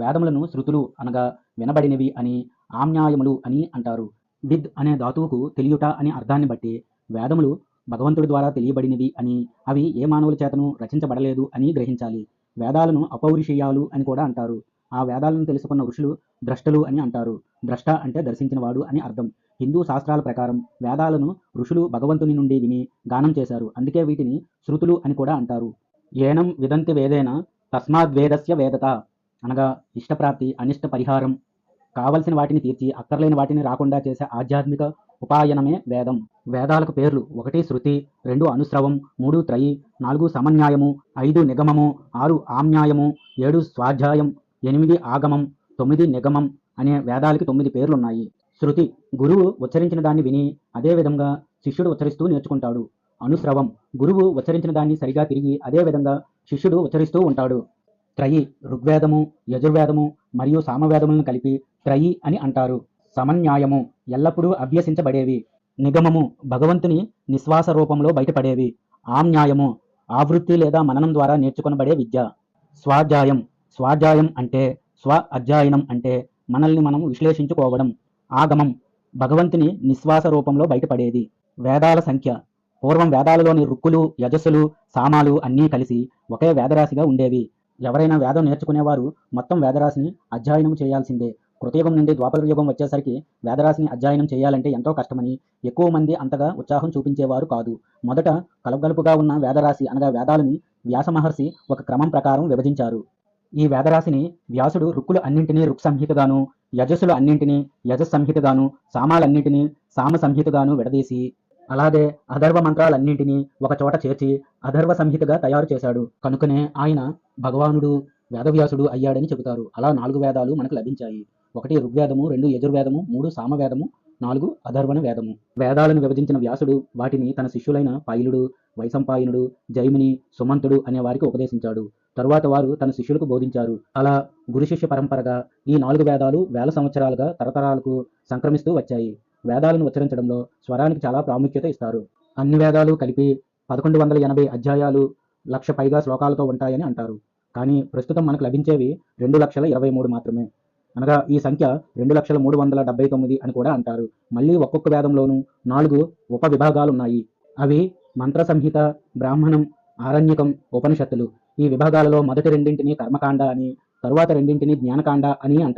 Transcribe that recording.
వేదములను శృతులు అనగా వినబడినవి అని, ఆమ్నాయములు అని అంటారు. విద్ అనే ధాతువుకు తెలియుట అనే అర్థాన్ని బట్టి వేదములు భగవంతుడి ద్వారా తెలియబడినవి అని, అవి ఏ మానవుల చేతను రచించబడలేదు అని గ్రహించాలి. వేదాలను అపౌరుషేయాలు అని కూడా అంటారు. ఆ వేదాలను తెలుసుకున్న ఋషులు ద్రష్టలు అని అంటారు. ద్రష్ట అంటే దర్శించినవాడు అని అర్థం. హిందూ శాస్త్రాల ప్రకారం వేదాలను ఋషులు భగవంతుని నుండి విని గానం చేశారు. అందుకే వీటిని శృతులు అని కూడా అంటారు. ఏనం విదంతి వేదేన తస్మాద్వేదస్య వేదత అనగా ఇష్టప్రాప్తి, అనిష్ట పరిహారం, కావలసిన వాటిని తీర్చి అక్కర్లేని వాటిని రాకుండా చేసే ఆధ్యాత్మిక ఉపాయనమే వేదం. వేదాలకు పేర్లు: 1 శృతి, 2 అనుశ్రవం, 3 త్రయి, 4 సమన్యాయము, 5 నిగమము, 6 ఆమ్న్యాయము, 7 స్వాధ్యాయం, 8 ఆగమం, 9 నిగమం అనే వేదాలకి 9 పేర్లున్నాయి. శృతి: గురువు ఉచ్చరించిన దాన్ని విని అదే విధంగా శిష్యుడు ఉచ్చరిస్తూ నేర్చుకుంటాడు. అనుశ్రవం: గురువు ఉచ్చరించిన దాన్ని సరిగా తిరిగి అదే విధంగా శిష్యుడు ఉచ్చరిస్తూ ఉంటాడు. త్రయి: ఋగ్వేదము, యజుర్వేదము మరియు సామవేదములను కలిపి త్రయి అని అంటారు. సమన్యాయము: ఎల్లప్పుడూ అభ్యసించబడేవి. నిగమము: భగవంతుని నిశ్వాస రూపంలో బయటపడేవి. ఆమ్న్యాయము: ఆవృత్తి లేదా మననం ద్వారా నేర్చుకొనబడే విద్య. స్వాధ్యాయం: స్వాధ్యాయం అంటే స్వ అధ్యయనం అంటే మనల్ని మనం విశ్లేషించుకోవడం. ఆగమం: భగవంతుని నిశ్వాస రూపంలో బయటపడేది. వేదాల సంఖ్య: పూర్వం వేదాలలోని రుక్కులు, యజస్సులు, సామాలు అన్నీ కలిసి ఒకే వేదరాశిగా ఉండేవి. ఎవరైనా వేదం నేర్చుకునేవారు మొత్తం వేదరాశిని అధ్యయనం చేయాల్సిందే. కృతయుగం నుండి ద్వాపర యుగం వచ్చేసరికి వేదరాశిని అధ్యయనం చేయాలంటే ఎంతో కష్టమని ఎక్కువ మంది అంతగా ఉత్సాహం చూపించేవారు కాదు. మొదట కలగలుపుగా ఉన్న వేదరాశి అనగా వేదాలని వ్యాస మహర్షి ఒక క్రమం ప్రకారం విభజించారు. ఈ వేదరాశిని వ్యాసుడు రుక్కులు అన్నింటినీ రుక్ సంహితగాను, యజస్సులు అన్నింటినీ యజస్ సంహితగాను, సామాలన్నింటినీ సామ సంహితగాను విడదీసి, అలాగే అథర్వ మంత్రాలన్నింటినీ ఒక చోట చేర్చి అథర్వ సంహితగా తయారు చేశాడు. కనుకనే ఆయన భగవానుడు, వేదవ్యాసుడు అయ్యాడని చెబుతారు. అలా 4 వేదాలు మనకు లభించాయి. 1 ఋగ్వేదము, 2 యజుర్వేదము, 3 సామవేదము, 4 అథర్వణ వేదము. వేదాలను విభజించిన వ్యాసుడు వాటిని తన శిష్యులైన పైలుడు, వైశంపాయనుడు, జైమిని, సుమంతుడు అనే వారికి ఉపదేశించాడు. తరువాత వారు తన శిష్యులకు బోధించారు. అలా గురు శిష్య పరంపరగా ఈ 4 వేదాలు వేల సంవత్సరాలుగా తరతరాలకు సంక్రమిస్తూ వచ్చాయి. వేదాలను ఉచ్చరించడంలో స్వరానికి చాలా ప్రాముఖ్యత ఇస్తారు. అన్ని వేదాలు కలిపి 1180 అధ్యాయాలు, 1,00,000 పైగా శ్లోకాలతో ఉంటాయని అంటారు. కానీ ప్రస్తుతం మనకు లభించేవి 2,23 మాత్రమే. అనగా ఈ సంఖ్య 2,379 అని కూడా అంటారు. మళ్ళీ ఒక్కొక్క వేదంలోనూ 4 ఉప విభాగాలున్నాయి. అవి మంత్ర సంహిత, బ్రాహ్మణం, ఆరణ్యకం, ఉపనిషత్తులు. ఈ విభాగాలలో మొదటి రెండింటిని కర్మకాండ అని, తరువాత రెండింటిని జ్ఞానకాండ అని అంటారు.